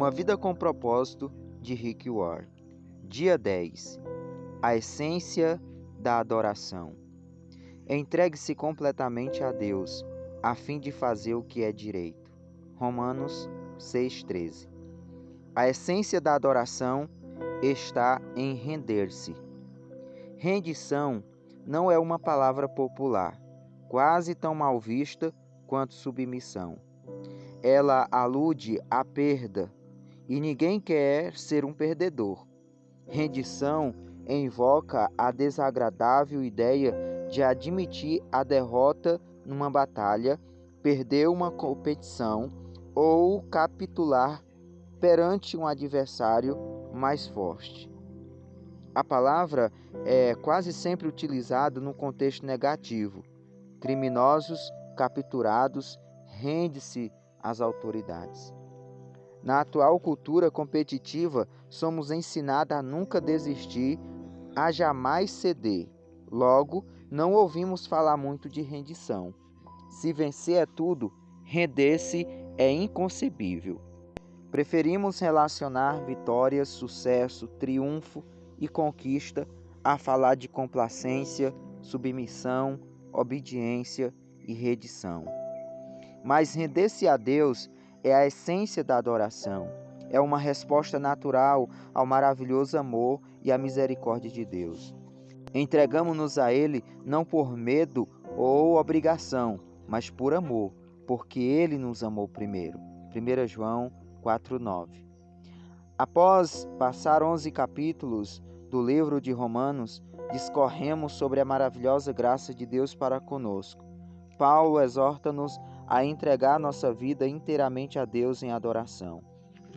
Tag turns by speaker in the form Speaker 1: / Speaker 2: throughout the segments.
Speaker 1: Uma vida com propósito, de Rick Warren. Dia 10. A essência da adoração. Entregue-se completamente a Deus, a fim de fazer o que é direito. Romanos 6,13. A essência da adoração está em render-se. Rendição não é uma palavra popular, quase tão mal vista quanto submissão. Ela alude à perda, e ninguém quer ser um perdedor. Rendição invoca a desagradável ideia de admitir a derrota numa batalha, perder uma competição ou capitular perante um adversário mais forte. A palavra é quase sempre utilizada no contexto negativo. Criminosos capturados, rende-se às autoridades. Na atual cultura competitiva, somos ensinados a nunca desistir, a jamais ceder. Logo, não ouvimos falar muito de rendição. Se vencer é tudo, render-se é inconcebível. Preferimos relacionar vitórias, sucesso, triunfo e conquista a falar de complacência, submissão, obediência e rendição. Mas render-se a Deus é a essência da adoração. É uma resposta natural ao maravilhoso amor e à misericórdia de Deus. Entregamos-nos a Ele não por medo ou obrigação, mas por amor, porque Ele nos amou primeiro. 1 João 4,9. Após passar 11 capítulos do livro de Romanos, discorremos sobre a maravilhosa graça de Deus para conosco. Paulo exorta-nos a entregar nossa vida inteiramente a Deus em adoração.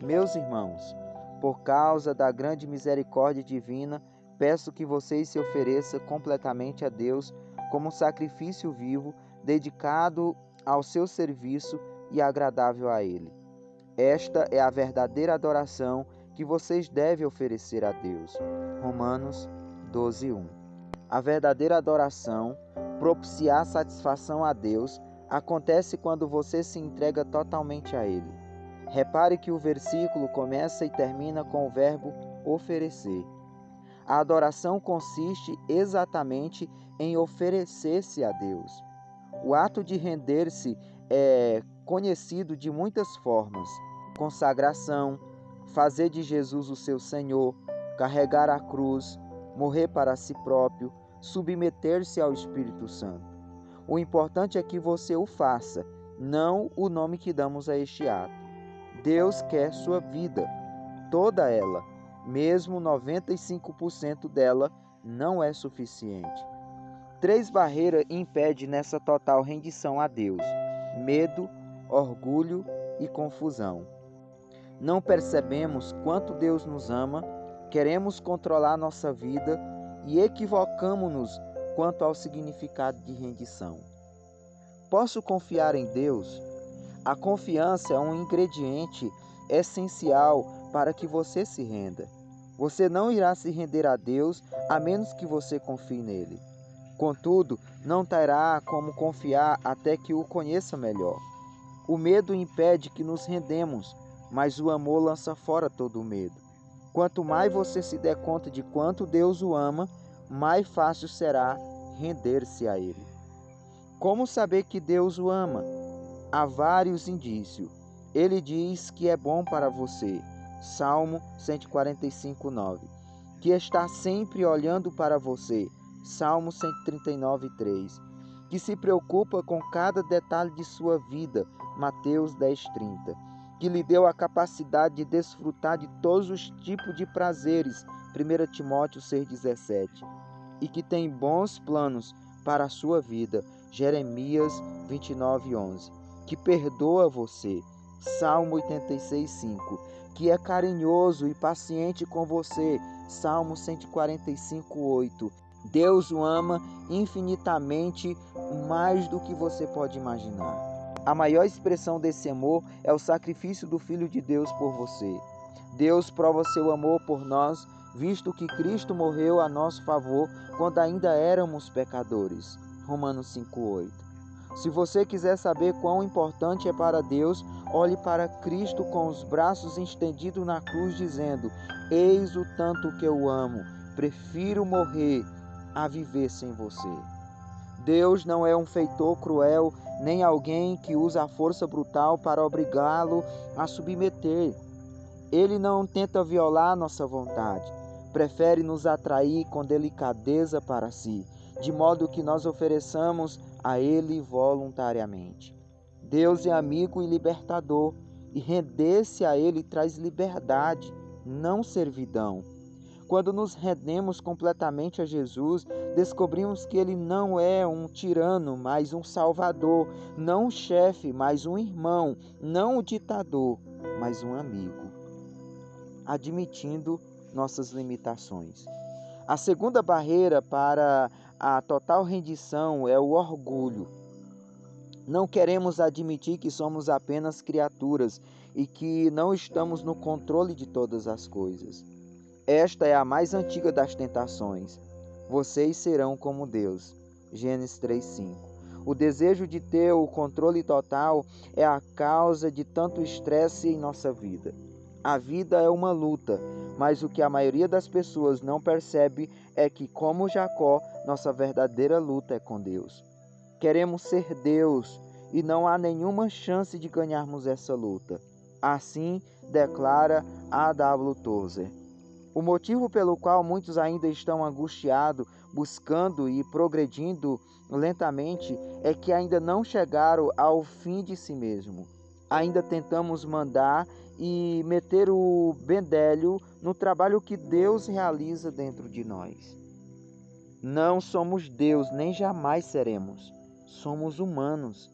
Speaker 1: Meus irmãos, por causa da grande misericórdia divina, peço que vocês se ofereçam completamente a Deus como um sacrifício vivo, dedicado ao seu serviço e agradável a Ele. Esta é a verdadeira adoração que vocês devem oferecer a Deus. Romanos 12:1. A verdadeira adoração, propiciar satisfação a Deus, acontece quando você se entrega totalmente a Ele. Repare que o versículo começa e termina com o verbo oferecer. A adoração consiste exatamente em oferecer-se a Deus. O ato de render-se é conhecido de muitas formas: consagração, fazer de Jesus o seu Senhor, carregar a cruz, morrer para si próprio, submeter-se ao Espírito Santo. O importante é que você o faça, não o nome que damos a este ato. Deus quer sua vida, toda ela, mesmo 95% dela não é suficiente. 3 barreiras impedem nessa total rendição a Deus: medo, orgulho e confusão. Não percebemos quanto Deus nos ama, queremos controlar nossa vida e equivocamos-nos quanto ao significado de rendição. Posso confiar em Deus? A confiança é um ingrediente essencial para que você se renda. Você não irá se render a Deus a menos que você confie nele. Contudo, não terá como confiar até que o conheça melhor. O medo impede que nos rendemos, mas o amor lança fora todo o medo. Quanto mais você se der conta de quanto Deus o ama, mais fácil será render-se a Ele. Como saber que Deus o ama? Há vários indícios. Ele diz que é bom para você, Salmo 145:9, que está sempre olhando para você, Salmo 139:3, que se preocupa com cada detalhe de sua vida, Mateus 10:30, que lhe deu a capacidade de desfrutar de todos os tipos de prazeres, 1 Timóteo 6:17, e que tem bons planos para a sua vida, Jeremias 29:11, que perdoa você, Salmo 86:5, que é carinhoso e paciente com você, Salmo 145:8. Deus o ama infinitamente mais do que você pode imaginar. A maior expressão desse amor é o sacrifício do Filho de Deus por você. Deus prova seu amor por nós, visto que Cristo morreu a nosso favor quando ainda éramos pecadores. Romanos 5:8. Se você quiser saber quão importante é para Deus, olhe para Cristo com os braços estendidos na cruz, dizendo: eis o tanto que eu amo, prefiro morrer a viver sem você. Deus não é um feitor cruel, nem alguém que usa a força brutal para obrigá-lo a submeter. Ele não tenta violar nossa vontade, prefere nos atrair com delicadeza para si, de modo que nós ofereçamos a Ele voluntariamente. Deus é amigo e libertador, e render-se a Ele traz liberdade, não servidão. Quando nos rendemos completamente a Jesus, descobrimos que Ele não é um tirano, mas um salvador, não um chefe, mas um irmão, não um ditador, mas um amigo, admitindo nossas limitações. A segunda barreira para a total rendição é o orgulho. Não queremos admitir que somos apenas criaturas e que não estamos no controle de todas as coisas. Esta é a mais antiga das tentações. Vocês serão como Deus. Gênesis 3:5. O desejo de ter o controle total é a causa de tanto estresse em nossa vida. A vida é uma luta, mas o que a maioria das pessoas não percebe é que, como Jacó, nossa verdadeira luta é com Deus. Queremos ser Deus e não há nenhuma chance de ganharmos essa luta. Assim declara A.W. Tozer. O motivo pelo qual muitos ainda estão angustiados, buscando e progredindo lentamente, é que ainda não chegaram ao fim de si mesmo. Ainda tentamos mandar e meter o bedelho no trabalho que Deus realiza dentro de nós. Não somos Deus, nem jamais seremos. Somos humanos.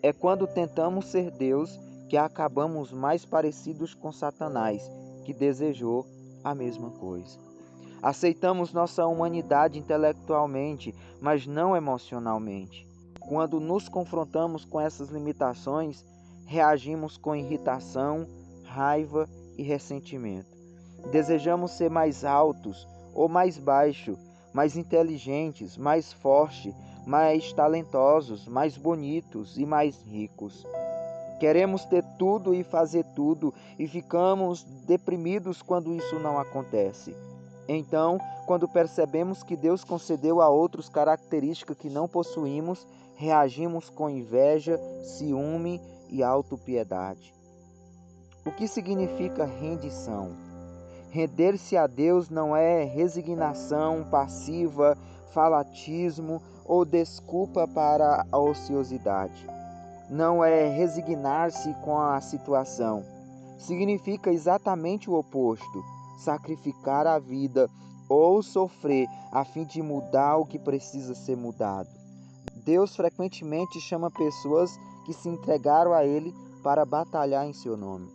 Speaker 1: É quando tentamos ser Deus que acabamos mais parecidos com Satanás, que desejou a mesma coisa. Aceitamos nossa humanidade intelectualmente, mas não emocionalmente. Quando nos confrontamos com essas limitações, reagimos com irritação, raiva e ressentimento. Desejamos ser mais altos ou mais baixos, mais inteligentes, mais fortes, mais talentosos, mais bonitos e mais ricos. Queremos ter tudo e fazer tudo e ficamos deprimidos quando isso não acontece. Então, quando percebemos que Deus concedeu a outros características que não possuímos, reagimos com inveja, ciúme e autopiedade. O que significa rendição? Render-se a Deus não é resignação passiva, falatismo ou desculpa para a ociosidade. Não é resignar-se com a situação. Significa exatamente o oposto: sacrificar a vida ou sofrer a fim de mudar o que precisa ser mudado. Deus frequentemente chama pessoas que se entregaram a Ele para batalhar em seu nome.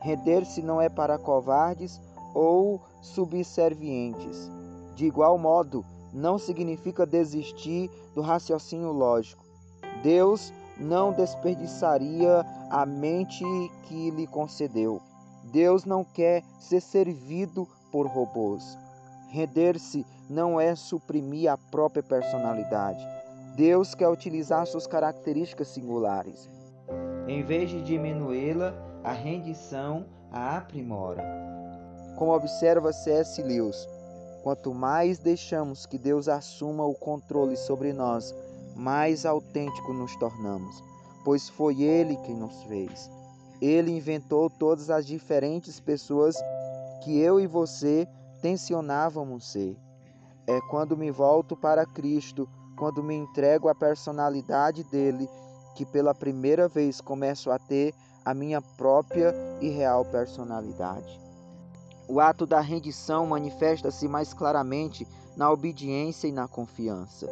Speaker 1: Render-se não é para covardes ou subservientes. De igual modo, não significa desistir do raciocínio lógico. Deus não desperdiçaria a mente que lhe concedeu. Deus não quer ser servido por robôs. Render-se não é suprimir a própria personalidade. Deus quer utilizar suas características singulares. Em vez de diminuí-la, a rendição a aprimora. Como observa C.S. Lewis, quanto mais deixamos que Deus assuma o controle sobre nós, mais autêntico nos tornamos, pois foi Ele quem nos fez. Ele inventou todas as diferentes pessoas que eu e você tensionávamos ser. É quando me volto para Cristo, quando me entrego à personalidade dele, que pela primeira vez começo a ter a minha própria e real personalidade. O ato da rendição manifesta-se mais claramente na obediência e na confiança.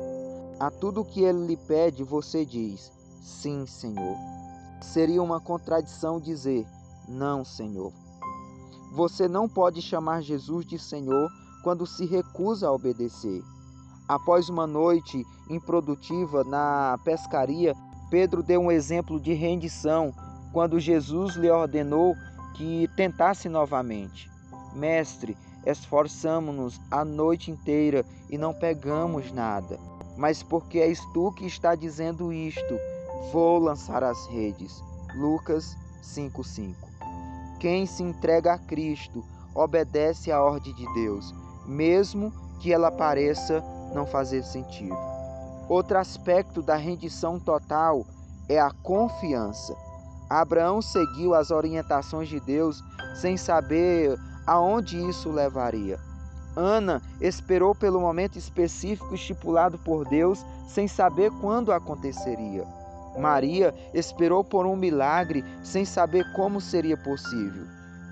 Speaker 1: A tudo que ele lhe pede, você diz: sim, Senhor. Seria uma contradição dizer: não, Senhor. Você não pode chamar Jesus de Senhor quando se recusa a obedecer. Após uma noite improdutiva na pescaria, Pedro deu um exemplo de rendição quando Jesus lhe ordenou que tentasse novamente. Mestre, esforçamo-nos a noite inteira e não pegamos nada. mas porque és tu que está dizendo isto, vou lançar as redes. Lucas 5:5. Quem se entrega a Cristo obedece à ordem de Deus, mesmo que ela pareça não fazer sentido. Outro aspecto da rendição total é a confiança. Abraão seguiu as orientações de Deus sem saber aonde isso levaria. Ana esperou pelo momento específico estipulado por Deus sem saber quando aconteceria. Maria esperou por um milagre sem saber como seria possível.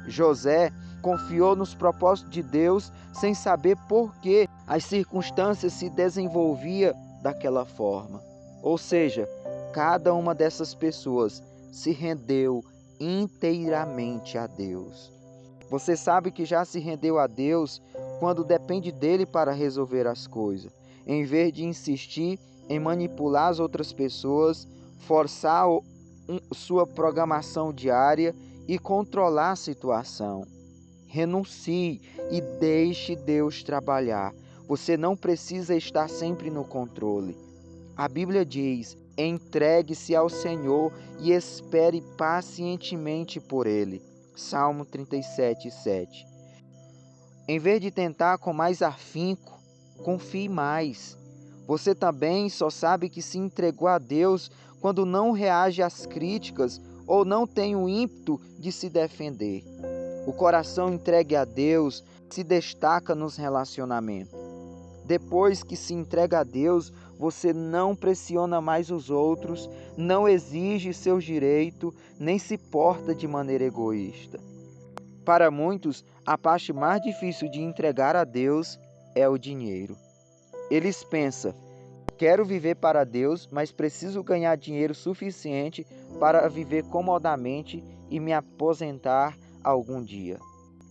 Speaker 1: José confiou nos propósitos de Deus sem saber por que as circunstâncias se desenvolviam daquela forma. Ou seja, cada uma dessas pessoas se rendeu inteiramente a Deus. Você sabe que já se rendeu a Deus quando depende dele para resolver as coisas, em vez de insistir em manipular as outras pessoas, forçar sua programação diária e controlar a situação. Renuncie e deixe Deus trabalhar. Você não precisa estar sempre no controle. A Bíblia diz: entregue-se ao Senhor e espere pacientemente por Ele. Salmo 37:7. Em vez de tentar com mais afinco, confie mais. Você também só sabe que se entregou a Deus quando não reage às críticas ou não tem o ímpeto de se defender. O coração entregue a Deus se destaca nos relacionamentos. Depois que se entrega a Deus, você não pressiona mais os outros, não exige seus direitos, nem se porta de maneira egoísta. Para muitos, a parte mais difícil de entregar a Deus é o dinheiro. Eles pensam: quero viver para Deus, mas preciso ganhar dinheiro suficiente para viver comodamente e me aposentar algum dia.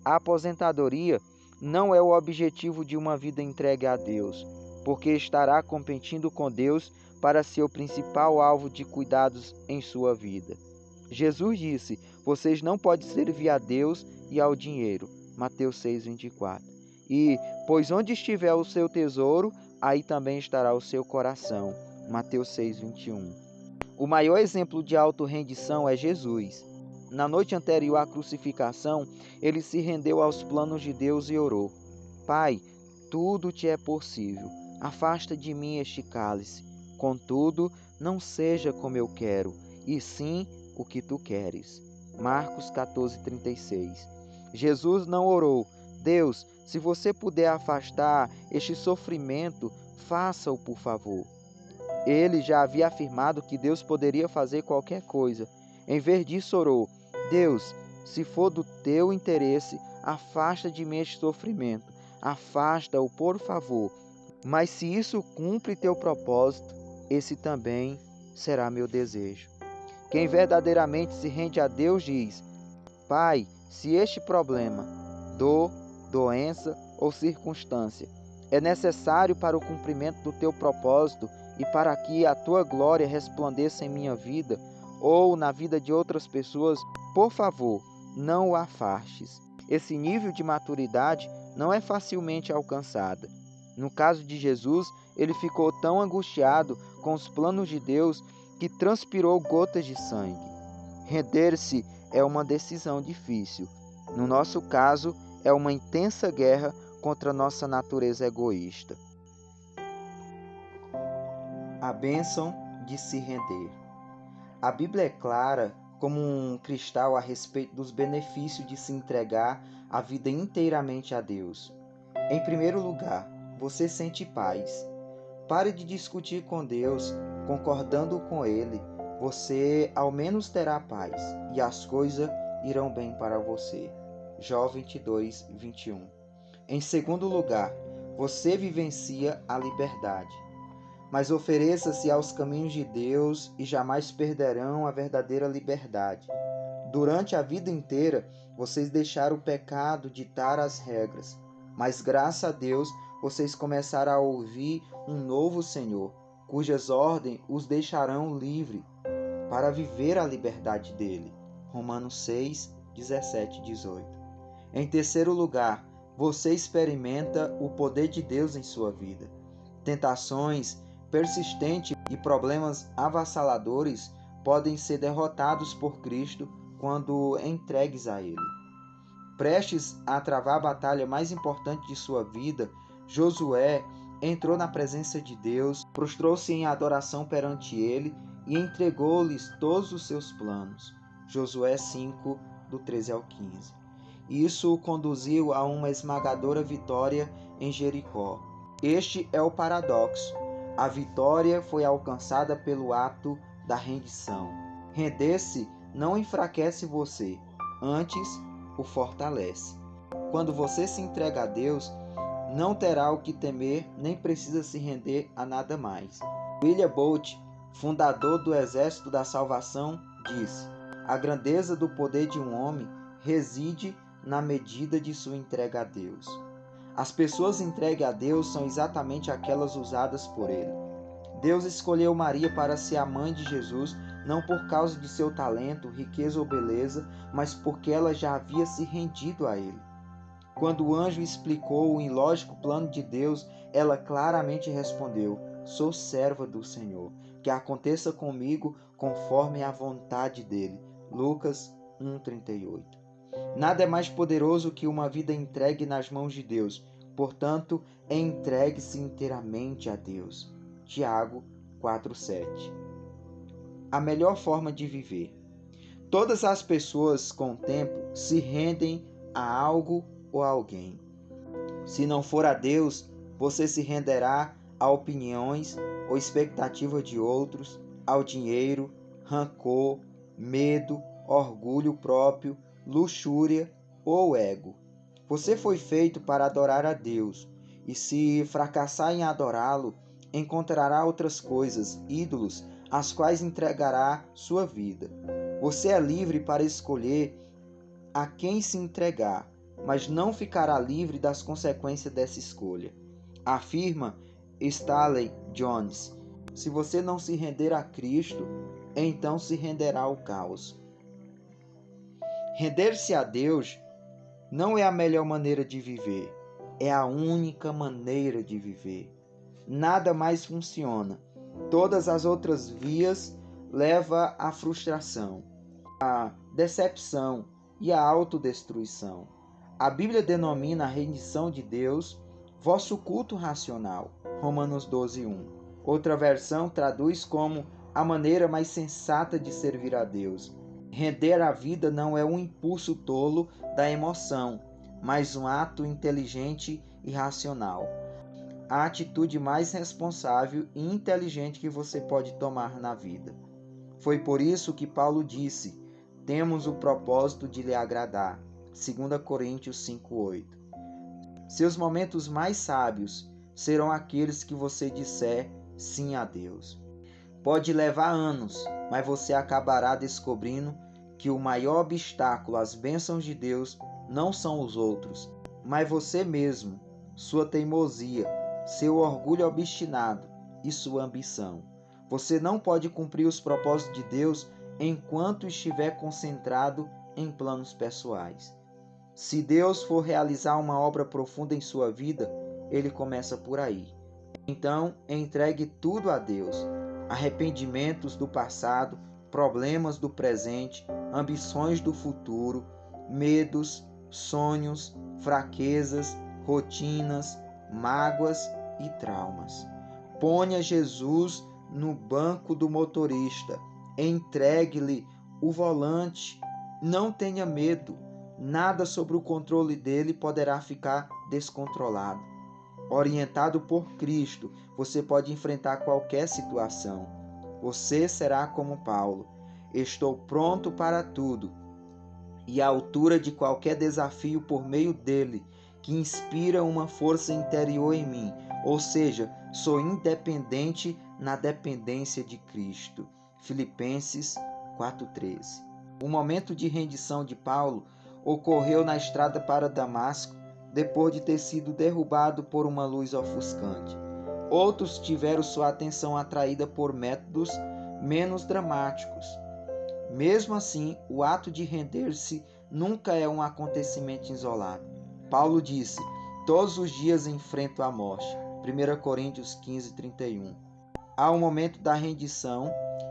Speaker 1: A aposentadoria não é o objetivo de uma vida entregue a Deus, porque estará competindo com Deus para ser o principal alvo de cuidados em sua vida. Jesus disse: vocês não podem servir a Deus e ao dinheiro. Mateus 6:24. E, pois onde estiver o seu tesouro, aí também estará o seu coração. Mateus 6:21. O maior exemplo de autorrendição é Jesus. Na noite anterior à crucificação, ele se rendeu aos planos de Deus e orou: Pai, tudo te é possível. Afasta de mim este cálice. Contudo, não seja como eu quero, e sim o que tu queres. Marcos 14:36. Jesus não orou: Deus, se você puder afastar este sofrimento, faça-o, por favor. Ele já havia afirmado que Deus poderia fazer qualquer coisa. Em vez disso, orou: Deus, se for do teu interesse, afasta de mim este sofrimento. Afasta-o, por favor. Mas se isso cumpre teu propósito, esse também será meu desejo. Quem verdadeiramente se rende a Deus diz: Pai, se este problema, dor, doença ou circunstância é necessário para o cumprimento do teu propósito e para que a tua glória resplandeça em minha vida ou na vida de outras pessoas, por favor, não o afastes. Esse nível de maturidade não é facilmente alcançado. No caso de Jesus, ele ficou tão angustiado com os planos de Deus que transpirou gotas de sangue. Render-se é uma decisão difícil. No nosso caso, é uma intensa guerra contra nossa natureza egoísta. A bênção de se render. A Bíblia é clara como um cristal a respeito dos benefícios de se entregar a vida inteiramente a Deus. Em primeiro lugar, você sente paz. Pare de discutir com Deus, concordando com Ele. Você ao menos terá paz e as coisas irão bem para você. Jó 22:21. Em segundo lugar, você vivencia a liberdade. Mas ofereça-se aos caminhos de Deus e jamais perderão a verdadeira liberdade. Durante a vida inteira, vocês deixaram o pecado ditar as regras, mas graças a Deus, vocês começaram a ouvir um novo Senhor, cujas ordens os deixarão livre para viver a liberdade dele. Romanos 6:17-18. Em terceiro lugar, você experimenta o poder de Deus em sua vida. Tentações, persistente e problemas avassaladores podem ser derrotados por Cristo quando entregues a Ele. Prestes a travar a batalha mais importante de sua vida, Josué entrou na presença de Deus, prostrou-se em adoração perante Ele e entregou-lhes todos os seus planos. Josué 5, do 13 ao 15. Isso o conduziu a uma esmagadora vitória em Jericó. Este é o paradoxo. A vitória foi alcançada pelo ato da rendição. Render-se não enfraquece você, antes o fortalece. Quando você se entrega a Deus, não terá o que temer, nem precisa se render a nada mais. William Booth, fundador do Exército da Salvação, disse: a grandeza do poder de um homem reside na medida de sua entrega a Deus. As pessoas entregues a Deus são exatamente aquelas usadas por Ele. Deus escolheu Maria para ser a mãe de Jesus, não por causa de seu talento, riqueza ou beleza, mas porque ela já havia se rendido a Ele. Quando o anjo explicou o ilógico plano de Deus, ela claramente respondeu: sou serva do Senhor, que aconteça comigo conforme a vontade dele. Lucas 1:38. Nada é mais poderoso que uma vida entregue nas mãos de Deus. Portanto, entregue-se inteiramente a Deus. Tiago 4:7. A melhor forma de viver. Todas as pessoas, com o tempo, se rendem a algo ou a alguém. Se não for a Deus, você se renderá a opiniões ou expectativa de outros, ao dinheiro, rancor, medo, orgulho próprio, luxúria ou ego. Você foi feito para adorar a Deus, e se fracassar em adorá-lo, encontrará outras coisas, ídolos, às quais entregará sua vida. Você é livre para escolher a quem se entregar, mas não ficará livre das consequências dessa escolha. Afirma Stanley Jones: se você não se render a Cristo, então se renderá ao caos. Render-se a Deus não é a melhor maneira de viver, é a única maneira de viver. Nada mais funciona. Todas as outras vias levam à frustração, à decepção e à autodestruição. A Bíblia denomina a rendição de Deus vosso culto racional. Romanos 12:1. Outra versão traduz como a maneira mais sensata de servir a Deus. Render a vida não é um impulso tolo da emoção, mas um ato inteligente e racional. A atitude mais responsável e inteligente que você pode tomar na vida. Foi por isso que Paulo disse: temos o propósito de lhe agradar. 2 Coríntios 5:8. Seus momentos mais sábios serão aqueles que você disser sim a Deus. Pode levar anos, mas você acabará descobrindo que o maior obstáculo às bênçãos de Deus não são os outros, mas você mesmo, sua teimosia, seu orgulho obstinado e sua ambição. Você não pode cumprir os propósitos de Deus enquanto estiver concentrado em planos pessoais. Se Deus for realizar uma obra profunda em sua vida, ele começa por aí. Então, entregue tudo a Deus. Arrependimentos do passado, problemas do presente, ambições do futuro, medos, sonhos, fraquezas, rotinas, mágoas e traumas. Ponha Jesus no banco do motorista. Entregue-lhe o volante. Não tenha medo. Nada sobre o controle dele poderá ficar descontrolado. Orientado por Cristo, você pode enfrentar qualquer situação. Você será como Paulo. Estou pronto para tudo e à altura de qualquer desafio por meio dele, que inspira uma força interior em mim. Ou seja, sou independente na dependência de Cristo. Filipenses 4:13. O momento de rendição de Paulo ocorreu na estrada para Damasco, depois de ter sido derrubado por uma luz ofuscante. Outros tiveram sua atenção atraída por métodos menos dramáticos. Mesmo assim, o ato de render-se nunca é um acontecimento isolado. Paulo disse: todos os dias enfrento a morte. 1 Coríntios 15:31. Há o momento da rendição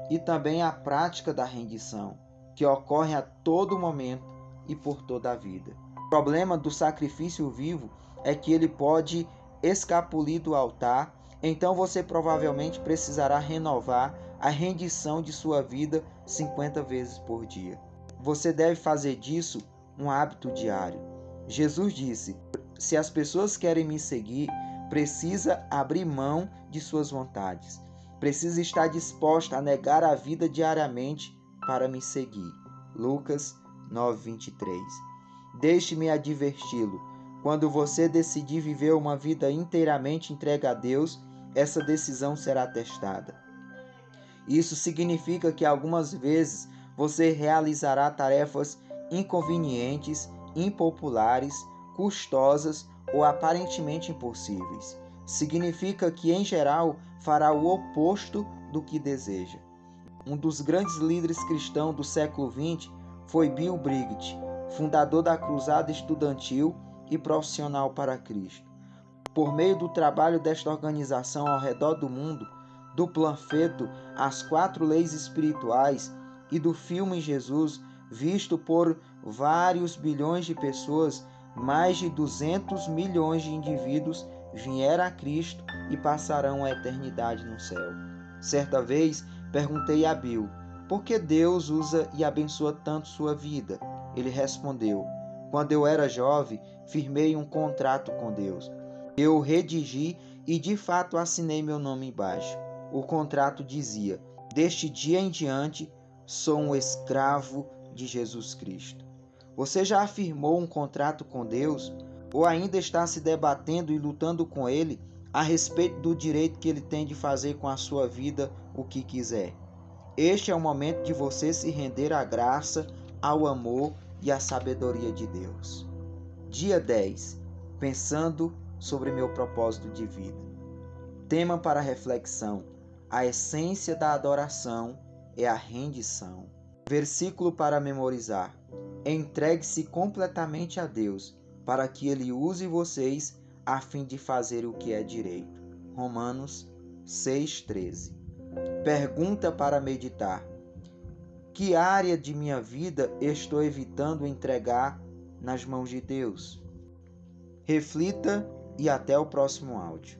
Speaker 1: e também a prática da rendição, que ocorre a todo momento e por toda a vida. O problema do sacrifício vivo é que ele pode escapulir do altar, então você provavelmente precisará renovar a rendição de sua vida 50 vezes por dia. Você deve fazer disso um hábito diário. Jesus disse: se as pessoas querem me seguir, precisa abrir mão de suas vontades. Precisa estar disposta a negar a vida diariamente para me seguir. Lucas 9:23. Deixe-me adverti-lo. Quando você decidir viver uma vida inteiramente entregue a Deus, essa decisão será testada. Isso significa que algumas vezes você realizará tarefas inconvenientes, impopulares, custosas ou aparentemente impossíveis. Significa que, em geral, fará o oposto do que deseja. Um dos grandes líderes cristãos do século XX foi Bill Bright, fundador da Cruzada Estudantil e Profissional para Cristo. Por meio do trabalho desta organização ao redor do mundo, do panfleto As 4 Leis Espirituais e do filme Jesus, visto por vários bilhões de pessoas, mais de 200 milhões de indivíduos vieram a Cristo e passarão a eternidade no céu. Certa vez, perguntei a Bill, por que Deus usa e abençoa tanto sua vida? Ele respondeu, quando eu era jovem, firmei um contrato com Deus. Eu redigi e de fato assinei meu nome embaixo. O contrato dizia, deste dia em diante, sou um escravo de Jesus Cristo. Você já afirmou um contrato com Deus? Ou ainda está se debatendo e lutando com Ele a respeito do direito que Ele tem de fazer com a sua vida o que quiser? Este é o momento de você se render à graça, ao amor e à sabedoria de Deus. Dia 10. Pensando sobre meu propósito de vida. Tema para reflexão: a essência da adoração é a rendição. Versículo para memorizar: entregue-se completamente a Deus, para que Ele use vocês a fim de fazer o que é direito. Romanos 6,13. Pergunta para meditar: que área de minha vida estou evitando entregar nas mãos de Deus? Reflita e até o próximo áudio.